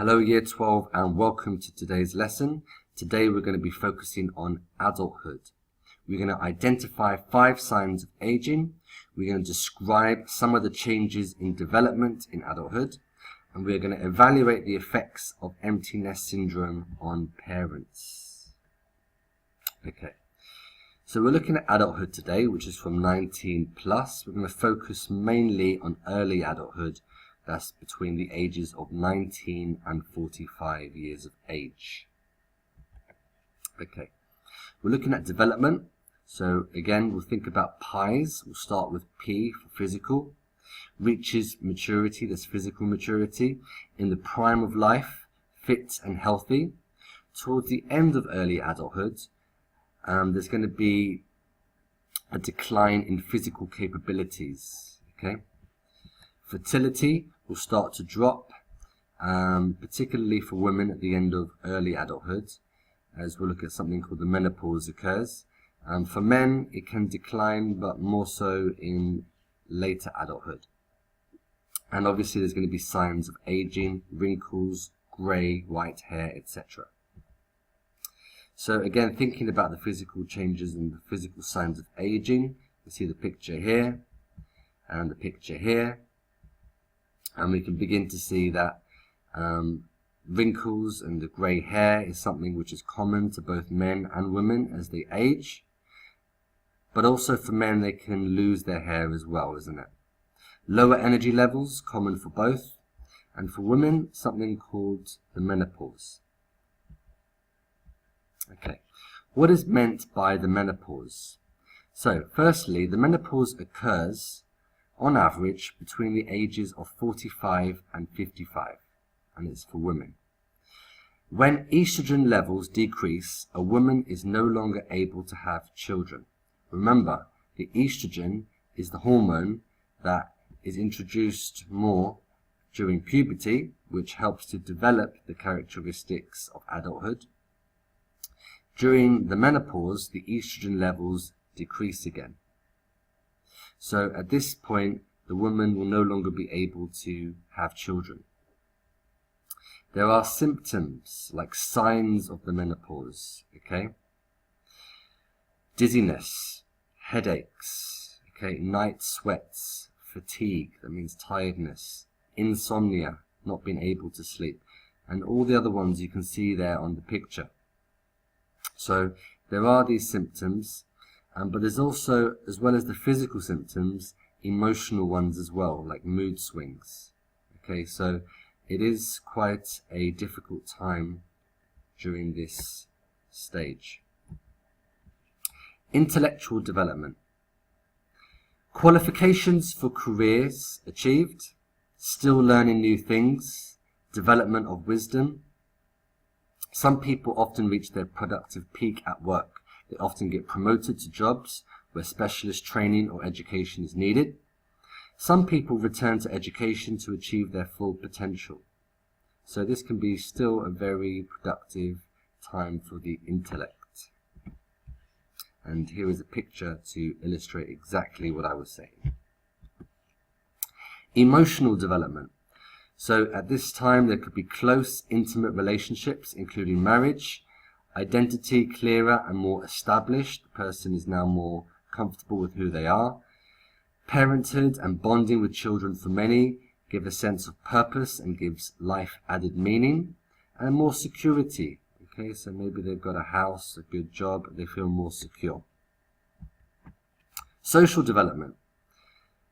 Hello Year 12 and welcome to today's lesson. Today we're going to be focusing on adulthood. We're going to identify 5 signs of aging. We're going to describe some of the changes in development in adulthood. And we're going to evaluate the effects of empty nest syndrome on parents. Okay, so we're looking at adulthood today, which is from 19 plus. We're going to focus mainly on early adulthood. That's between the ages of 19 and 45 years of age. Okay, we're looking at development. So again, we'll think about pies. We'll start with P for physical. Reaches maturity, that's physical maturity. In the prime of life, fit and healthy. Towards the end of early adulthood, there's going to be a decline in physical capabilities. Okay. Fertility will start to drop, particularly for women at the end of early adulthood, as we'll look at something called the menopause occurs. For men, it can decline, but more so in later adulthood. And obviously there's going to be signs of aging, wrinkles, grey, white hair, etc. So again, thinking about the physical changes and the physical signs of aging, you see the picture here and the picture here. And we can begin to see that wrinkles and the grey hair is something which is common to both men and women as they age. But also for men, they can lose their hair as well, isn't it? Lower energy levels, common for both. And for women, something called the menopause. Okay, what is meant by the menopause? So, firstly, the menopause occurs on average between the ages of 45 and 55, and it's for women. When estrogen levels decrease, a woman is no longer able to have children. Remember, the estrogen is the hormone that is introduced more during puberty, which helps to develop the characteristics of adulthood. During the menopause, the estrogen levels decrease again. So at this point, the woman will no longer be able to have children. There are symptoms, like signs of the menopause, okay? Dizziness, headaches, okay, night sweats, fatigue, that means tiredness, insomnia, not being able to sleep, and all the other ones you can see there on the picture. So there are these symptoms. But there's also, as well as the physical symptoms, emotional ones as well, like mood swings. Okay, so it is quite a difficult time during this stage. Intellectual development. Qualifications for careers achieved, still learning new things, development of wisdom. Some people often reach their productive peak at work. They often get promoted to jobs where specialist training or education is needed. Some people return to education to achieve their full potential. So this can be still a very productive time for the intellect. And here is a picture to illustrate exactly what I was saying. Emotional development. So at this time there could be close, intimate relationships, including marriage. Identity clearer and more established. The person is now more comfortable with who they are. Parenthood and bonding with children for many give a sense of purpose and gives life added meaning. And more security. Okay, so maybe they've got a house, a good job, they feel more secure. Social development.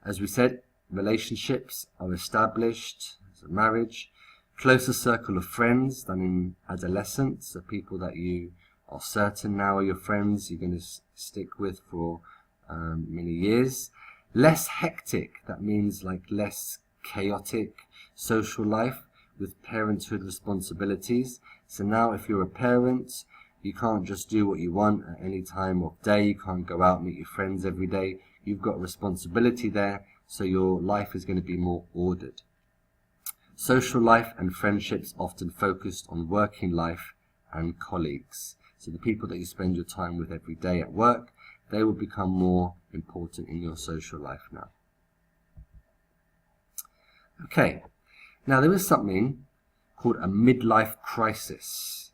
As we said, relationships are established, so marriage. Closer circle of friends than in adolescence, so people that you are certain now are your friends, you're going to stick with for many years. Less hectic, that means like less chaotic social life with parenthood responsibilities. So now if you're a parent, you can't just do what you want at any time of day, you can't go out and meet your friends every day. You've got responsibility there, so your life is going to be more ordered. Social life and friendships often focused on working life and colleagues. So the people that you spend your time with every day at work, they will become more important in your social life now. Okay, now there is something called a midlife crisis.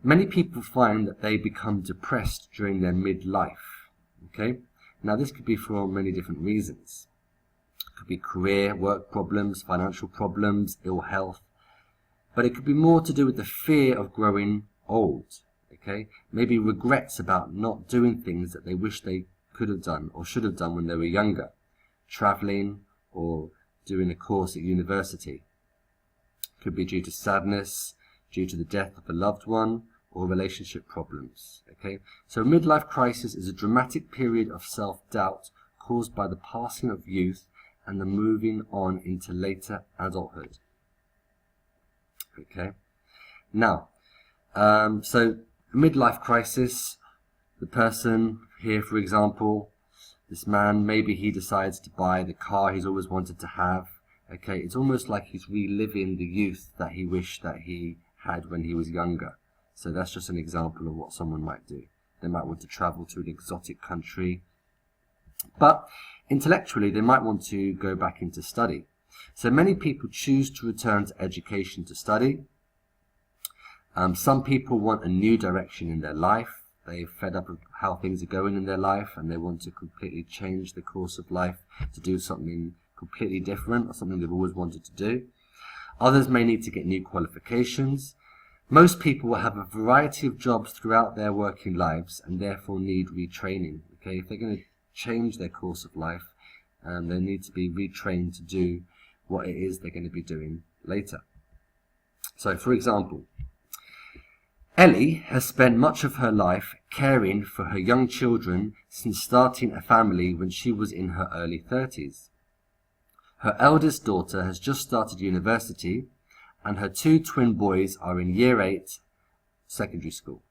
Many people find that they become depressed during their midlife. Okay? Now this could be for many different reasons. It could be career, work problems, financial problems, ill health. But it could be more to do with the fear of growing old. Okay? Maybe regrets about not doing things that they wish they could have done or should have done when they were younger. Traveling or doing a course at university. It could be due to sadness, due to the death of a loved one, or relationship problems. Okay? So midlife crisis is a dramatic period of self-doubt caused by the passing of youth and the moving on into later adulthood. Okay? Now, so midlife crisis, the person here, for example, this man, maybe he decides to buy the car he's always wanted to have. Okay, it's almost like he's reliving the youth that he wished that he had when he was younger. So that's just an example of what someone might do. They might want to travel to an exotic country. But intellectually, they might want to go back into study. So many people choose to return to education to study. Some people want a new direction in their life. They're fed up of how things are going in their life and they want to completely change the course of life to do something completely different or something they've always wanted to do. Others may need to get new qualifications. Most people will have a variety of jobs throughout their working lives and therefore need retraining. Okay, if they're going to change their course of life, they need to be retrained to do what it is they're going to be doing later. So, for example, Ellie has spent much of her life caring for her young children since starting a family when she was in her early 30s. Her eldest daughter has just started university and her two twin boys are in Year 8 secondary school.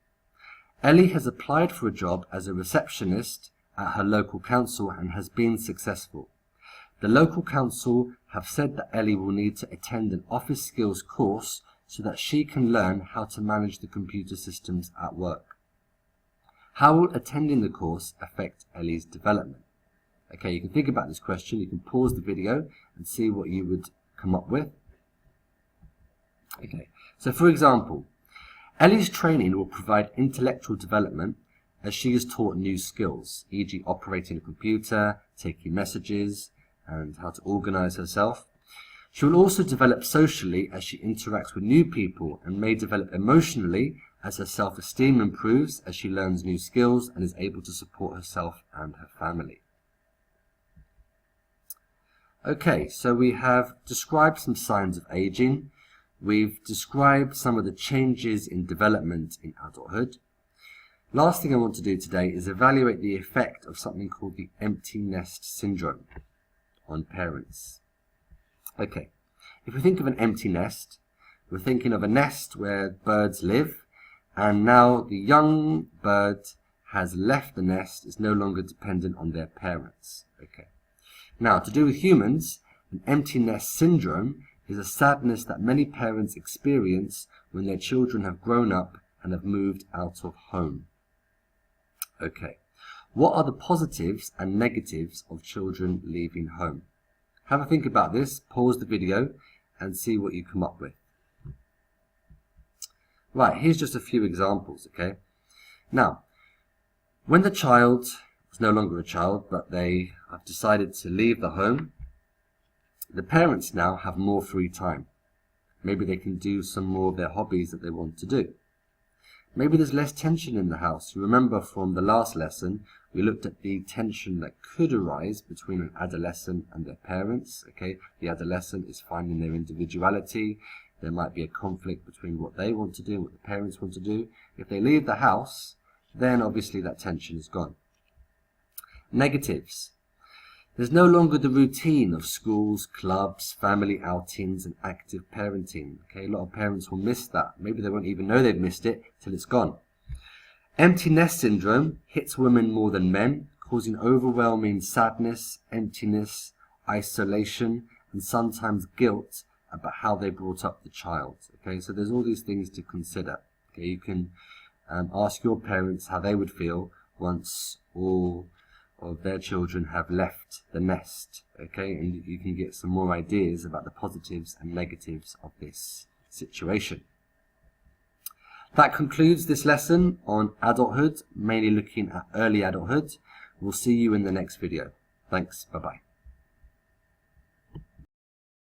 Ellie has applied for a job as a receptionist at her local council and has been successful. The local council have said that Ellie will need to attend an office skills course so that she can learn how to manage the computer systems at work. How will attending the course affect Ellie's development? Okay, you can think about this question. You can pause the video and see what you would come up with. Okay, so for example, Ellie's training will provide intellectual development as she is taught new skills, e.g. operating a computer, taking messages, and how to organize herself. She will also develop socially as she interacts with new people and may develop emotionally as her self-esteem improves as she learns new skills and is able to support herself and her family. Okay, so we have described some signs of aging. We've described some of the changes in development in adulthood. Last thing I want to do today is evaluate the effect of something called the empty nest syndrome on parents. Okay, if we think of an empty nest, we're thinking of a nest where birds live, and now the young bird has left the nest, is no longer dependent on their parents. Okay. Now, to do with humans, an empty nest syndrome is a sadness that many parents experience when their children have grown up and have moved out of home. Okay, what are the positives and negatives of children leaving home? Have a think about this, pause the video and see what you come up with. Right, here's just a few examples, okay? Now, when the child is no longer a child, but they have decided to leave the home, the parents now have more free time. Maybe they can do some more of their hobbies that they want to do. Maybe there's less tension in the house. You remember from the last lesson, we looked at the tension that could arise between an adolescent and their parents. Okay, the adolescent is finding their individuality. There might be a conflict between what they want to do and what the parents want to do. If they leave the house, then obviously that tension is gone. Negatives. There's no longer the routine of schools, clubs, family outings, and active parenting. Okay, a lot of parents will miss that. Maybe they won't even know they've missed it till it's gone. Empty nest syndrome hits women more than men, causing overwhelming sadness, emptiness, isolation, and sometimes guilt about how they brought up the child. Okay, so there's all these things to consider. Okay, you can ask your parents how they would feel once all of their children have left the nest, okay, and you can get some more ideas about the positives and negatives of this situation. That concludes this lesson on adulthood, mainly looking at early adulthood. We'll see you in the next video. Thanks. Bye-bye.